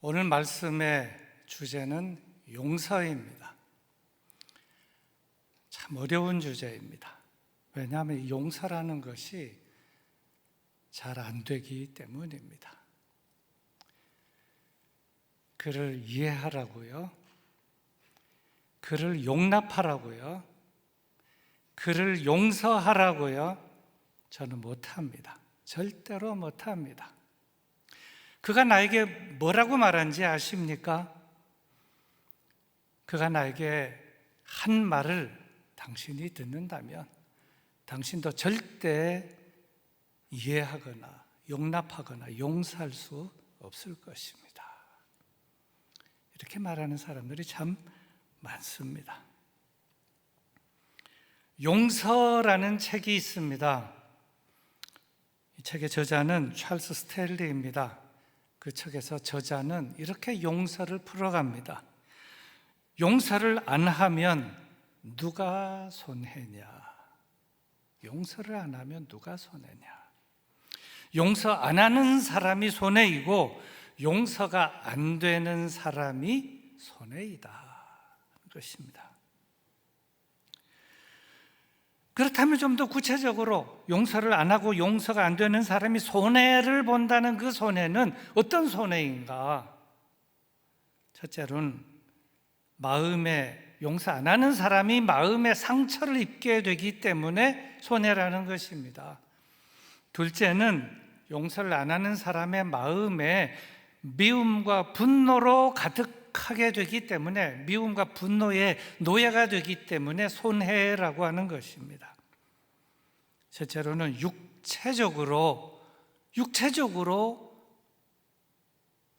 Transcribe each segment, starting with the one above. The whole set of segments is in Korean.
오늘 말씀의 주제는 용서입니다. 참 어려운 주제입니다. 왜냐하면 용서라는 것이 잘 안 되기 때문입니다. 그를 이해하라고요, 그를 용납하라고요, 그를 용서하라고요, 저는 못합니다. 절대로 못합니다. 그가 나에게 뭐라고 말한지 아십니까? 그가 나에게 한 말을 당신이 듣는다면 당신도 절대 이해하거나 용납하거나 용서할 수 없을 것입니다. 이렇게 말하는 사람들이 참 많습니다. 용서라는 책이 있습니다. 이 책의 저자는 찰스 스탠리입니다. 그 책에서 저자는 이렇게 용서를 풀어갑니다. 용서를 안 하면 누가 손해냐? 용서를 안 하면 누가 손해냐? 용서 안 하는 사람이 손해이고 용서가 안 되는 사람이 손해이다 것입니다. 그렇다면 좀 더 구체적으로 용서를 안 하고 용서가 안 되는 사람이 손해를 본다는 그 손해는 어떤 손해인가? 첫째로는 마음에 용서 안 하는 사람이 마음에 상처를 입게 되기 때문에 손해라는 것입니다. 둘째는 용서를 안 하는 사람의 마음에 미움과 분노로 가득하게 되기 때문에 미움과 분노의 노예가 되기 때문에 손해라고 하는 것입니다. 셋째로는 육체적으로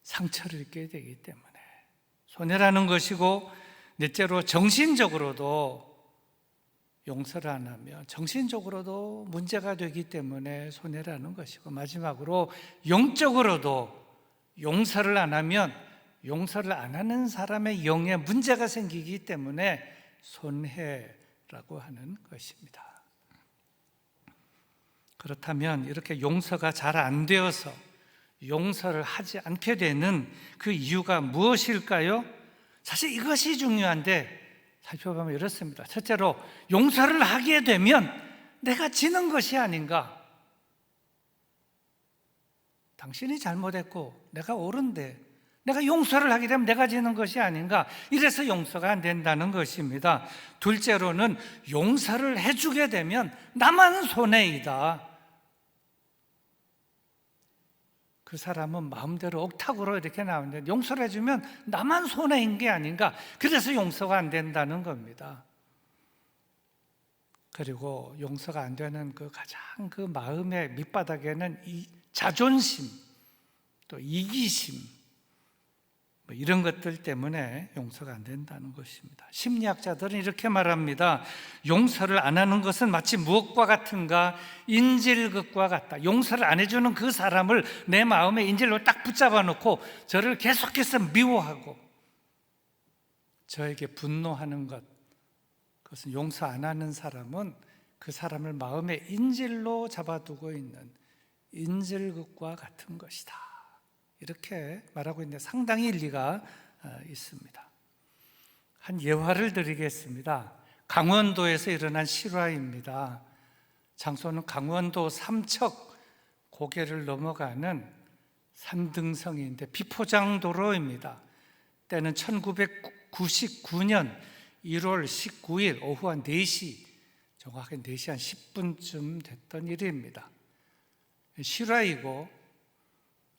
상처를 입게 되기 때문에 손해라는 것이고, 넷째로 정신적으로도 용서를 안 하면 정신적으로도 문제가 되기 때문에 손해라는 것이고, 마지막으로 영적으로도 용서를 안 하면 용서를 안 하는 사람의 영에 문제가 생기기 때문에 손해라고 하는 것입니다. 그렇다면 이렇게 용서가 잘 안 되어서 용서를 하지 않게 되는 그 이유가 무엇일까요? 사실 이것이 중요한데 살펴보면 이렇습니다. 첫째로 용서를 하게 되면 내가 지는 것이 아닌가? 당신이 잘못했고 내가 옳은데 내가 용서를 하게 되면 내가 지는 것이 아닌가? 이래서 용서가 안 된다는 것입니다. 둘째로는 용서를 해주게 되면 나만 손해이다. 그 사람은 마음대로 옥탁으로 이렇게 나오는데 용서를 해주면 나만 손해인 게 아닌가? 그래서 용서가 안 된다는 겁니다. 그리고 용서가 안 되는 그 가장 그 마음의 밑바닥에는 이 자존심, 또 이기심, 이런 것들 때문에 용서가 안 된다는 것입니다. 심리학자들은 이렇게 말합니다. 용서를 안 하는 것은 마치 무엇과 같은가? 인질극과 같다. 용서를 안 해주는 그 사람을 내 마음에 인질로 딱 붙잡아 놓고 저를 계속해서 미워하고 저에게 분노하는 것, 그것은 용서 안 하는 사람은 그 사람을 마음의 인질로 잡아두고 있는 인질극과 같은 것이다. 이렇게 말하고 있는데 상당히 일리가 있습니다. 한 예화를 드리겠습니다. 강원도에서 일어난 실화입니다. 장소는 강원도 삼척 고개를 넘어가는 산등성이인데 비포장도로입니다. 때는 1999년 1월 19일 오후 한 4시, 정확히 4시 한 10분쯤 됐던 일입니다. 실화이고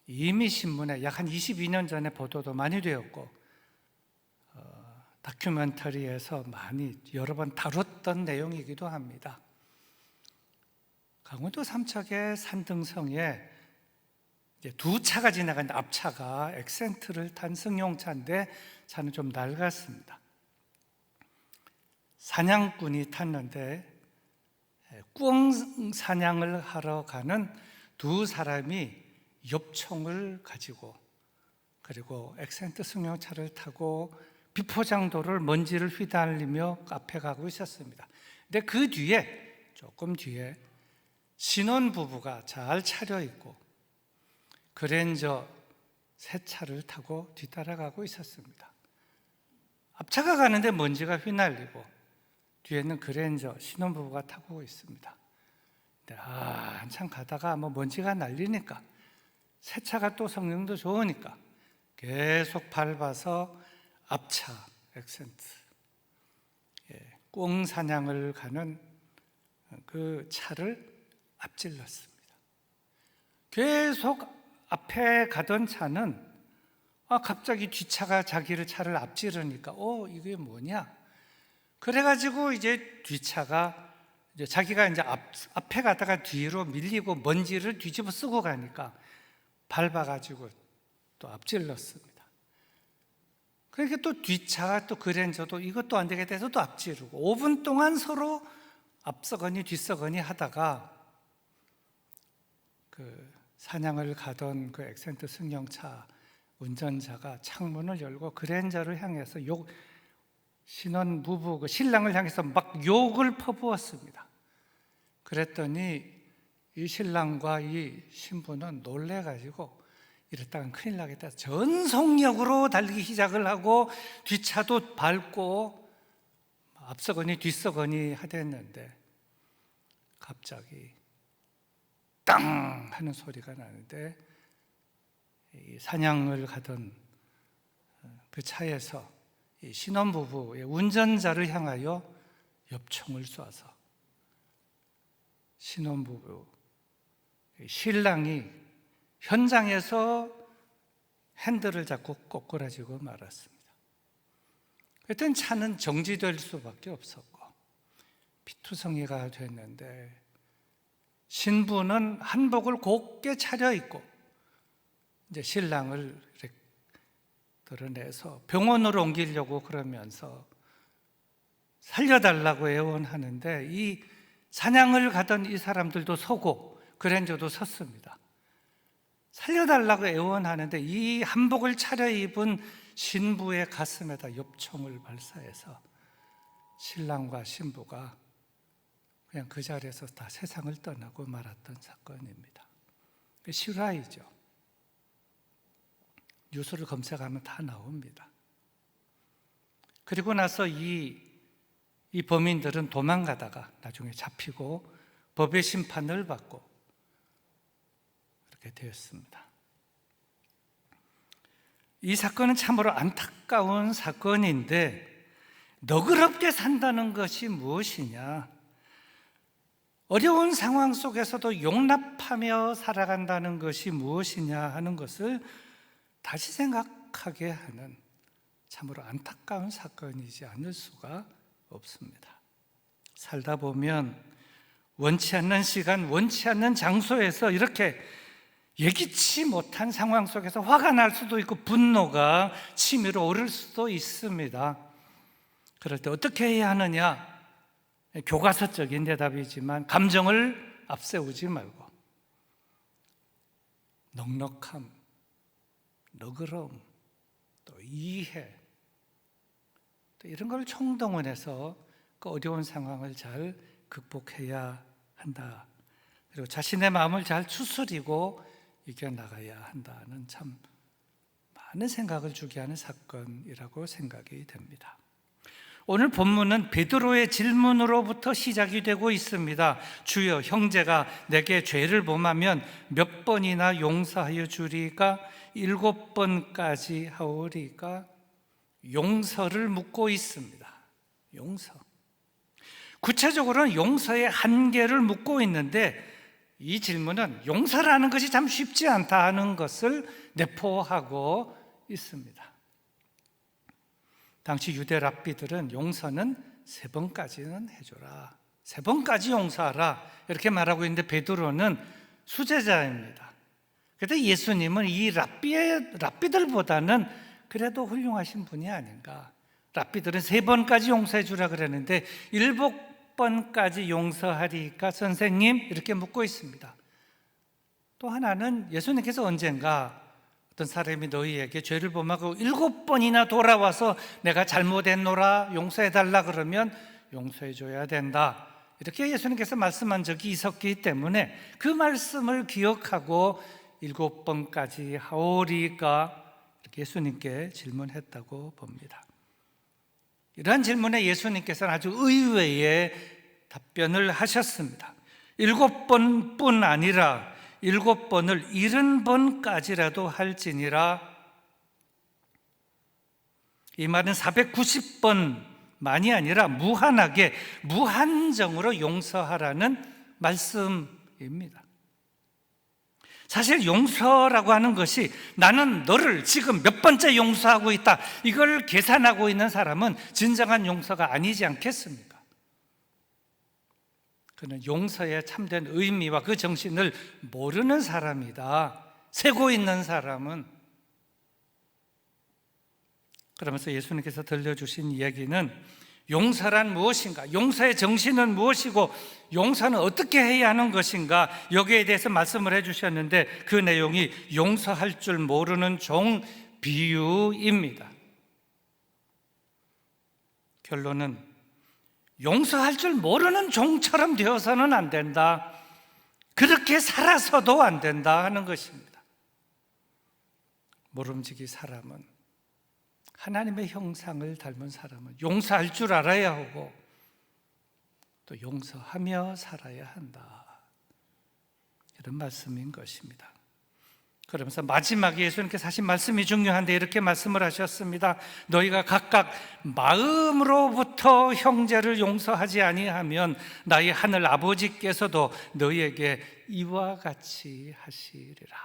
이미 신문에 약 한 22년 전에 보도도 많이 되었고 다큐멘터리에서 많이 여러 번 다뤘던 내용이기도 합니다. 강원도 삼척의 산등성에 이제 두 차가 지나가는데 앞차가 엑센트를 탄 승용차인데 차는 좀 낡았습니다. 사냥꾼이 탔는데 꿩 사냥을 하러 가는 두 사람이 엽총을 가지고 그리고 엑센트 승용차를 타고 비포장도를 먼지를 휘날리며 앞에 가고 있었습니다. 근데 그 뒤에 조금 뒤에 신혼부부가 잘 차려입고 그랜저 새 차를 타고 뒤따라가고 있었습니다. 앞차가 가는데 먼지가 휘날리고 뒤에는 그랜저 신혼부부가 타고 있습니다. 한참 가다가 먼지가 날리니까 새 차가 또 성능도 좋으니까 계속 밟아서 앞차 액센트, 꽁 사냥을 가는 그 차를 앞질렀습니다. 계속 앞에 가던 차는 갑자기 뒷차가 자기를 차를 앞지르니까 이게 뭐냐? 그래가지고 이제 뒷차가 자기가 이제 앞에 가다가 뒤로 밀리고 먼지를 뒤집어 쓰고 가니까 밟아가지고 또 앞질렀습니다. 그러니까 또 뒷차가 또 그랜저도 이것도 안 되게 돼서 또 앞지르고 5분 동안 서로 앞서거니 뒤서거니 하다가 그 사냥을 가던 그 액센트 승용차 운전자가 창문을 열고 그랜저를 향해서 신혼 부부 그 신랑을 향해서 막 욕을 퍼부었습니다. 그랬더니 이 신랑과 이 신부는 놀래가지고 이랬다간 큰일 나겠다. 전속력으로 달리기 시작을 하고 뒷차도 밟고 앞서거니 뒤서거니 하댔는데 갑자기 땅 하는 소리가 나는데 이 사냥을 가던 그 차에서 이 신혼부부의 운전자를 향하여 엽총을 쏴서 신혼부부 신랑이 현장에서 핸들을 잡고 꼬꾸라지고 말았습니다. 그땐 차는 정지될 수밖에 없었고 피투성이가 됐는데 신부는 한복을 곱게 차려입고 이제 신랑을 이렇게 드러내서 병원으로 옮기려고 그러면서 살려달라고 애원하는데 이 사냥을 가던 이 사람들도 서고 그랜저도 섰습니다. 살려달라고 애원하는데 이 한복을 차려입은 신부의 가슴에다 엽총을 발사해서 신랑과 신부가 그냥 그 자리에서 다 세상을 떠나고 말았던 사건입니다. 실화이죠. 뉴스를 검색하면 다 나옵니다. 그리고 나서 이 범인들은 도망가다가 나중에 잡히고 법의 심판을 받고 그렇게 되었습니다. 이 사건은 참으로 안타까운 사건인데 너그럽게 산다는 것이 무엇이냐? 어려운 상황 속에서도 용납하며 살아간다는 것이 무엇이냐 하는 것을 다시 생각하게 하는 참으로 안타까운 사건이지 않을 수가 없습니다. 살다 보면 원치 않는 시간, 원치 않는 장소에서 이렇게 예기치 못한 상황 속에서 화가 날 수도 있고 분노가 치밀어 오를 수도 있습니다. 그럴 때 어떻게 해야 하느냐? 교과서적인 대답이지만 감정을 앞세우지 말고 넉넉함, 너그러움, 또 이해, 또 이런 걸 총동원해서 그 어려운 상황을 잘 극복해야 한다. 그리고 자신의 마음을 잘 추스리고 이겨나가야 한다는 참 많은 생각을 주게 하는 사건이라고 생각이 됩니다. 오늘 본문은 베드로의 질문으로부터 시작이 되고 있습니다. 주여, 형제가 내게 죄를 범하면 몇 번이나 용서하여 주리까? 7번까지 하오리까? 용서를 묻고 있습니다. 용서. 구체적으로는 용서의 한계를 묻고 있는데 이 질문은 용서라는 것이 참 쉽지 않다 하는 것을 내포하고 있습니다. 당시 유대 랍비들은 용서는 3번까지는 해줘라, 3번까지 용서하라 이렇게 말하고 있는데 베드로는 수제자입니다. 그런데 예수님은 이 랍비들보다는 그래도 훌륭하신 분이 아닌가. 랍비들은 3번까지 용서해 주라 그랬는데 7번까지 용서하리까 선생님? 이렇게 묻고 있습니다. 또 하나는 예수님께서 언젠가 어떤 사람이 너희에게 죄를 범하고 7번이나 돌아와서 내가 잘못했노라 용서해달라 그러면 용서해줘야 된다, 이렇게 예수님께서 말씀한 적이 있었기 때문에 그 말씀을 기억하고 7번까지 하오리가 이렇게 예수님께 질문했다고 봅니다. 이러한 질문에 예수님께서는 아주 의외의 답변을 하셨습니다. 7번뿐 아니라 7번을 70번까지라도 할지니라. 이 말은 490번만이 아니라 무한하게, 무한정으로 용서하라는 말씀입니다. 사실 용서라고 하는 것이 나는 너를 지금 몇 번째 용서하고 있다, 이걸 계산하고 있는 사람은 진정한 용서가 아니지 않겠습니까? 그는 용서의 참된 의미와 그 정신을 모르는 사람이다. 세고 있는 사람은. 그러면서 예수님께서 들려주신 이야기는 용서란 무엇인가, 용서의 정신은 무엇이고 용서는 어떻게 해야 하는 것인가, 여기에 대해서 말씀을 해주셨는데 그 내용이 용서할 줄 모르는 종 비유입니다. 결론은 용서할 줄 모르는 종처럼 되어서는 안 된다, 그렇게 살아서도 안 된다 하는 것입니다. 모름지기 사람은, 하나님의 형상을 닮은 사람은 용서할 줄 알아야 하고 또 용서하며 살아야 한다, 이런 말씀인 것입니다. 그러면서 마지막에 예수님께서 하신 말씀이 중요한데 이렇게 말씀을 하셨습니다. 너희가 각각 마음으로부터 형제를 용서하지 아니하면 나의 하늘 아버지께서도 너희에게 이와 같이 하시리라.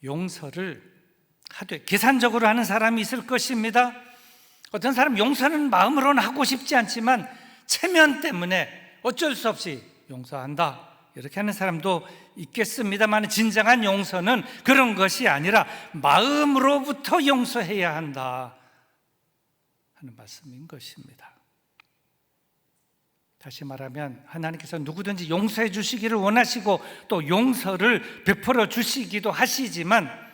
용서를 하되 계산적으로 하는 사람이 있을 것입니다. 어떤 사람 용서는 마음으로는 하고 싶지 않지만 체면 때문에 어쩔 수 없이 용서한다, 이렇게 하는 사람도 있겠습니다만 진정한 용서는 그런 것이 아니라 마음으로부터 용서해야 한다 하는 말씀인 것입니다. 다시 말하면 하나님께서 누구든지 용서해 주시기를 원하시고 또 용서를 베풀어 주시기도 하시지만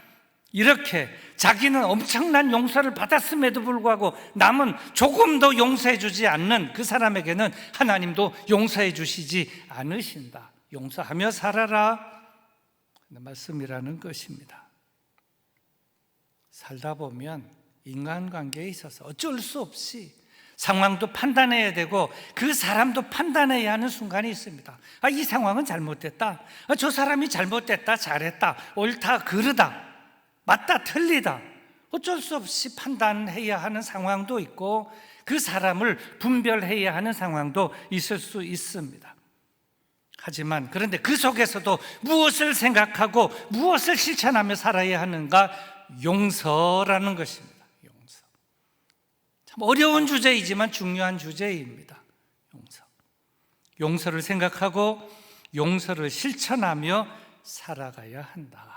이렇게 자기는 엄청난 용서를 받았음에도 불구하고 남은 조금 더 용서해 주지 않는 그 사람에게는 하나님도 용서해 주시지 않으신다. 용서하며 살아라 하는 말씀이라는 것입니다. 살다 보면 인간관계에 있어서 어쩔 수 없이 상황도 판단해야 되고 그 사람도 판단해야 하는 순간이 있습니다. 이 상황은 잘못됐다, 저 사람이 잘못됐다, 잘했다, 옳다, 그르다, 맞다, 틀리다, 어쩔 수 없이 판단해야 하는 상황도 있고 그 사람을 분별해야 하는 상황도 있을 수 있습니다. 하지만 그런데 그 속에서도 무엇을 생각하고 무엇을 실천하며 살아야 하는가? 용서라는 것입니다. 용서. 참 어려운 주제이지만 중요한 주제입니다. 용서. 용서를 생각하고 용서를 실천하며 살아가야 한다.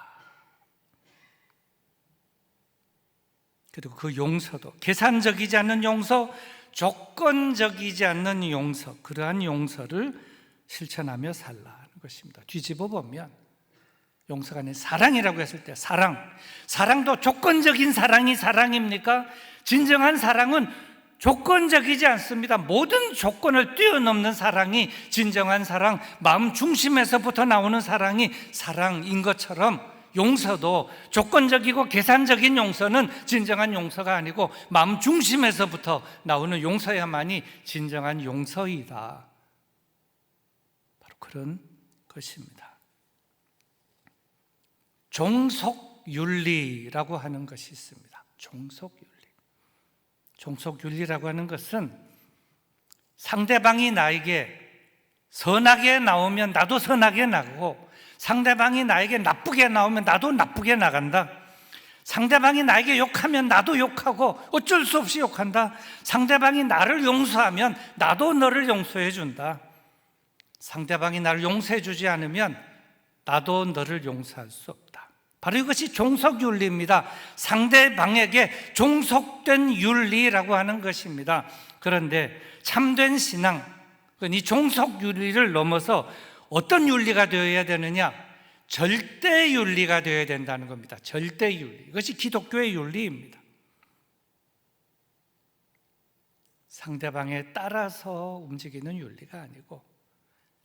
그리고 그 용서도 계산적이지 않는 용서, 조건적이지 않는 용서, 그러한 용서를 실천하며 살라는 것입니다. 뒤집어 보면 용서가 아닌 사랑이라고 했을 때 사랑도 조건적인 사랑이 사랑입니까? 진정한 사랑은 조건적이지 않습니다. 모든 조건을 뛰어넘는 사랑이 진정한 사랑, 마음 중심에서부터 나오는 사랑이 사랑인 것처럼 용서도 조건적이고 계산적인 용서는 진정한 용서가 아니고 마음 중심에서부터 나오는 용서야만이 진정한 용서이다. 바로 그런 것입니다. 종속윤리라고 하는 것이 있습니다. 종속윤리라고 하는 것은 상대방이 나에게 선하게 나오면 나도 선하게 나가고 상대방이 나에게 나쁘게 나오면 나도 나쁘게 나간다. 상대방이 나에게 욕하면 나도 욕하고 어쩔 수 없이 욕한다. 상대방이 나를 용서하면 나도 너를 용서해 준다. 상대방이 나를 용서해 주지 않으면 나도 너를 용서할 수 없다. 바로 이것이 종속윤리입니다. 상대방에게 종속된 윤리라고 하는 것입니다. 그런데 참된 신앙, 이 종속윤리를 넘어서 어떤 윤리가 되어야 되느냐? 절대윤리가 되어야 된다는 겁니다. 절대윤리. 이것이 기독교의 윤리입니다. 상대방에 따라서 움직이는 윤리가 아니고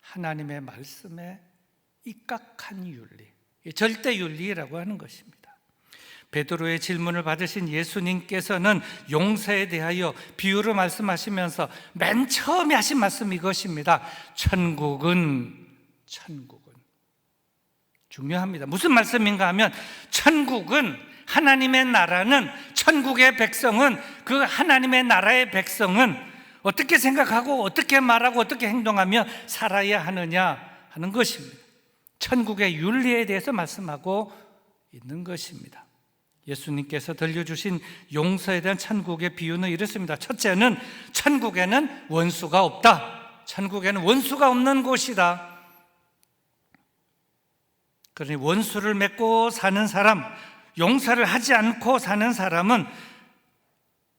하나님의 말씀에 입각한 윤리, 절대 윤리라고 하는 것입니다. 베드로의 질문을 받으신 예수님께서는 용서에 대하여 비유로 말씀하시면서 맨 처음에 하신 말씀이 이것입니다. 천국은 중요합니다. 무슨 말씀인가 하면 천국은, 하나님의 나라는, 천국의 백성은, 그 하나님의 나라의 백성은 어떻게 생각하고 어떻게 말하고 어떻게 행동하며 살아야 하느냐 하는 것입니다. 천국의 윤리에 대해서 말씀하고 있는 것입니다. 예수님께서 들려주신 용서에 대한 천국의 비유는 이렇습니다. 첫째는 천국에는 원수가 없다. 천국에는 원수가 없는 곳이다. 그러니 원수를 맺고 사는 사람, 용서를 하지 않고 사는 사람은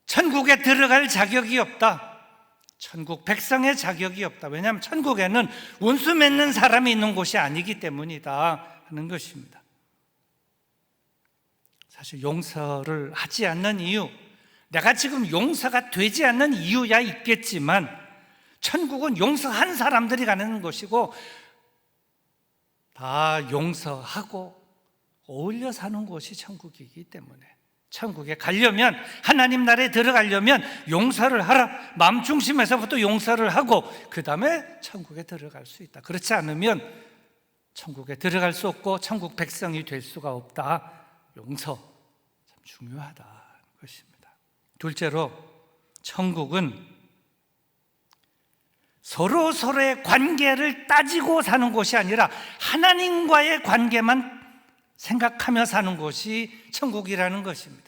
천국에 들어갈 자격이 없다. 천국 백성의 자격이 없다. 왜냐하면 천국에는 원수 맺는 사람이 있는 곳이 아니기 때문이다 하는 것입니다. 사실 용서를 하지 않는 이유, 내가 지금 용서가 되지 않는 이유야 있겠지만 천국은 용서한 사람들이 가는 곳이고 다 용서하고 어울려 사는 곳이 천국이기 때문에 천국에 가려면, 하나님 나라에 들어가려면 용서를 하라. 마음 중심에서부터 용서를 하고 그 다음에 천국에 들어갈 수 있다. 그렇지 않으면 천국에 들어갈 수 없고 천국 백성이 될 수가 없다. 용서 참 중요하다는 것입니다. 둘째로 천국은 서로의 관계를 따지고 사는 곳이 아니라 하나님과의 관계만 생각하며 사는 곳이 천국이라는 것입니다.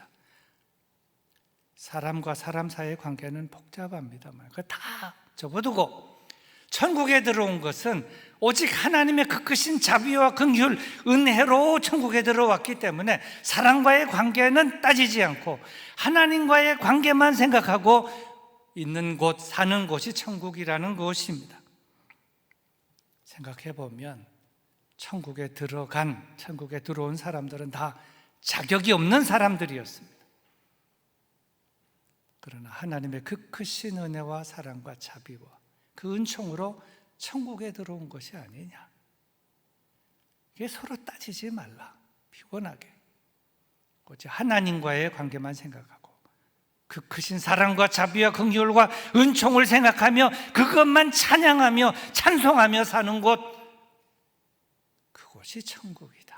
사람과 사람 사이의 관계는 복잡합니다만 그거 다 접어두고 천국에 들어온 것은 오직 하나님의 그 크신 자비와 긍휼, 은혜로 천국에 들어왔기 때문에 사람과의 관계는 따지지 않고 하나님과의 관계만 생각하고 있는 곳, 사는 곳이 천국이라는 것입니다. 생각해 보면 천국에 들어온 사람들은 다 자격이 없는 사람들이었습니다. 그러나 하나님의 그 크신 은혜와 사랑과 자비와 그 은총으로 천국에 들어온 것이 아니냐. 이게 서로 따지지 말라. 피곤하게. 오직 하나님과의 관계만 생각하고 그 크신 사랑과 자비와 긍휼과 은총을 생각하며 그것만 찬양하며 찬송하며 사는 곳, 그것이 천국이다.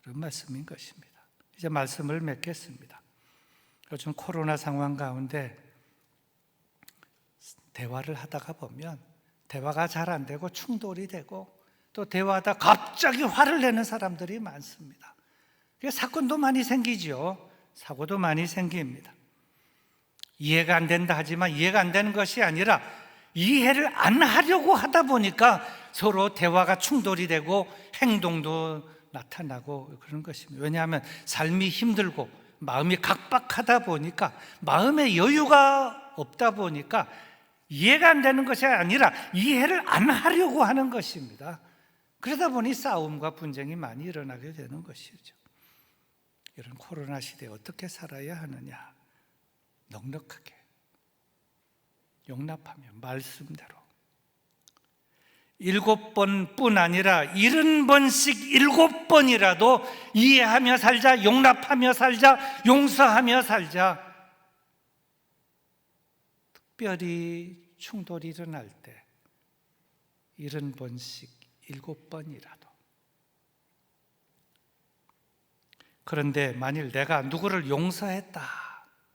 그런 말씀인 것입니다. 이제 말씀을 맺겠습니다. 요즘 코로나 상황 가운데 대화를 하다가 보면 대화가 잘 안 되고 충돌이 되고 또 대화하다 갑자기 화를 내는 사람들이 많습니다. 사건도 많이 생기죠. 사고도 많이 생깁니다. 이해가 안 된다 하지만 이해가 안 되는 것이 아니라 이해를 안 하려고 하다 보니까 서로 대화가 충돌이 되고 행동도 나타나고 그런 것입니다. 왜냐하면 삶이 힘들고 마음이 각박하다 보니까, 마음의 여유가 없다 보니까 이해가 안 되는 것이 아니라 이해를 안 하려고 하는 것입니다. 그러다 보니 싸움과 분쟁이 많이 일어나게 되는 것이죠. 이런 코로나 시대에 어떻게 살아야 하느냐? 넉넉하게 용납하며 말씀대로 7번뿐 아니라 70번씩 7번이라도 이해하며 살자, 용납하며 살자, 용서하며 살자. 특별히 충돌이 일어날 때 70번씩 7번이라도. 그런데 만일 내가 누구를 용서했다,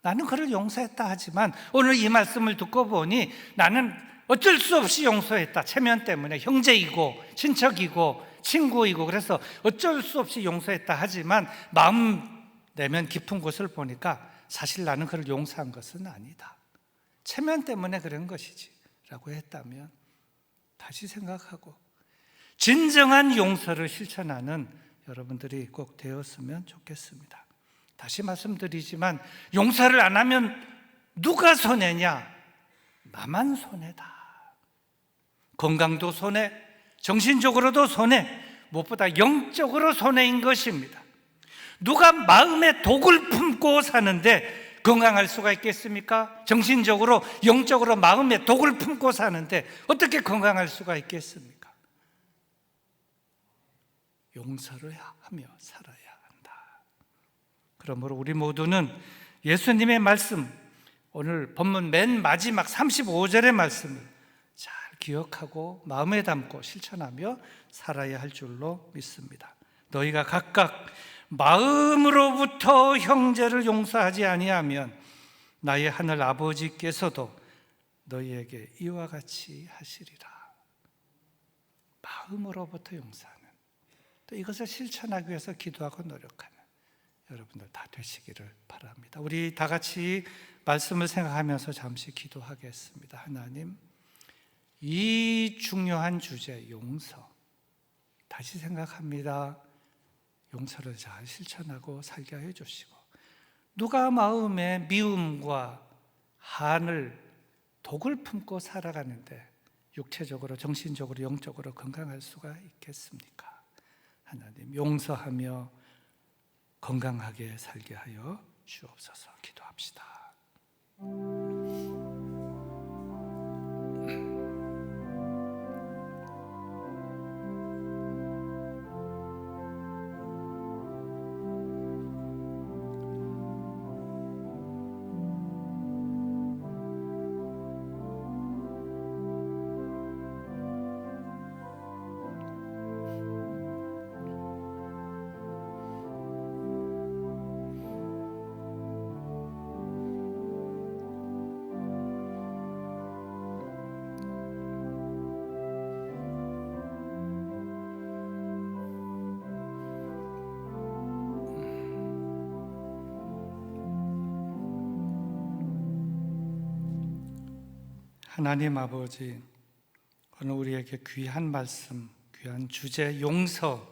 나는 그를 용서했다 하지만 오늘 이 말씀을 듣고 보니 나는 어쩔 수 없이 용서했다. 체면 때문에 형제이고 친척이고 친구이고 그래서 어쩔 수 없이 용서했다 하지만 마음 내면 깊은 곳을 보니까 사실 나는 그를 용서한 것은 아니다. 체면 때문에 그런 것이지 라고 했다면 다시 생각하고 진정한 용서를 실천하는 여러분들이 꼭 되었으면 좋겠습니다. 다시 말씀드리지만 용서를 안 하면 누가 손해냐? 나만 손해다. 건강도 손해, 정신적으로도 손해, 무엇보다 영적으로 손해인 것입니다. 누가 마음에 독을 품고 사는데 건강할 수가 있겠습니까? 정신적으로, 영적으로 마음에 독을 품고 사는데 어떻게 건강할 수가 있겠습니까? 용서를 하며 살아야 한다. 그러므로 우리 모두는 예수님의 말씀, 오늘 본문 맨 마지막 35절의 말씀을 잘 기억하고 마음에 담고 실천하며 살아야 할 줄로 믿습니다. 너희가 각각 마음으로부터 형제를 용서하지 아니하면 나의 하늘 아버지께서도 너희에게 이와 같이 하시리라. 마음으로부터 용서하는, 또 이것을 실천하기 위해서 기도하고 노력하는 여러분들 다 되시기를 바랍니다. 우리 다 같이 말씀을 생각하면서 잠시 기도하겠습니다. 하나님, 이 중요한 주제 용서 다시 생각합니다. 용서를 잘 실천하고 살게 해 주시고, 누가 마음에 미움과 한을 독을 품고 살아가는데 육체적으로, 정신적으로, 영적으로 건강할 수가 있겠습니까? 하나님, 용서하며 건강하게 살게 하여 주옵소서. 기도합시다. 하나님 아버지, 오늘 우리에게 귀한 말씀, 귀한 주제 용서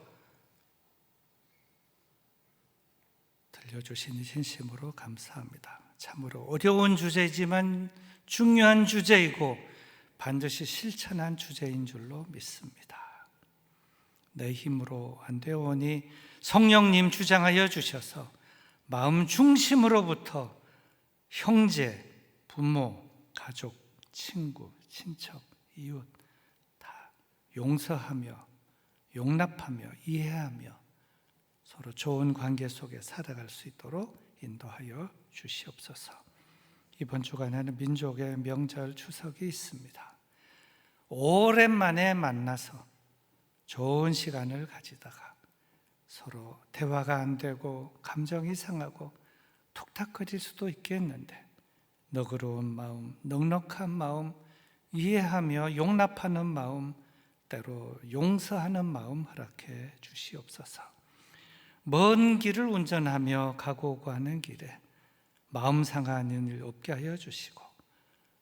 들려주시니 진심으로 감사합니다. 참으로 어려운 주제이지만 중요한 주제이고 반드시 실천한 주제인 줄로 믿습니다. 내 힘으로 안 되오니 성령님 주장하여 주셔서 마음 중심으로부터 형제, 부모, 가족, 친구, 친척, 이웃 다 용서하며 용납하며 이해하며 서로 좋은 관계 속에 살아갈 수 있도록 인도하여 주시옵소서. 이번 주간에는 민족의 명절 추석이 있습니다. 오랜만에 만나서 좋은 시간을 가지다가 서로 대화가 안 되고 감정이 상하고 툭탁거릴 수도 있겠는데, 너그러운 마음, 넉넉한 마음, 이해하며 용납하는 마음, 때로 용서하는 마음 허락해 주시옵소서. 먼 길을 운전하며 가고 오고 하는 길에 마음 상하는 일 없게 하여 주시고,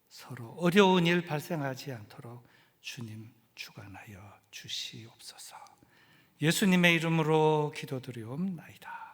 서로 어려운 일 발생하지 않도록 주님 주관하여 주시옵소서. 예수님의 이름으로 기도드리옵나이다.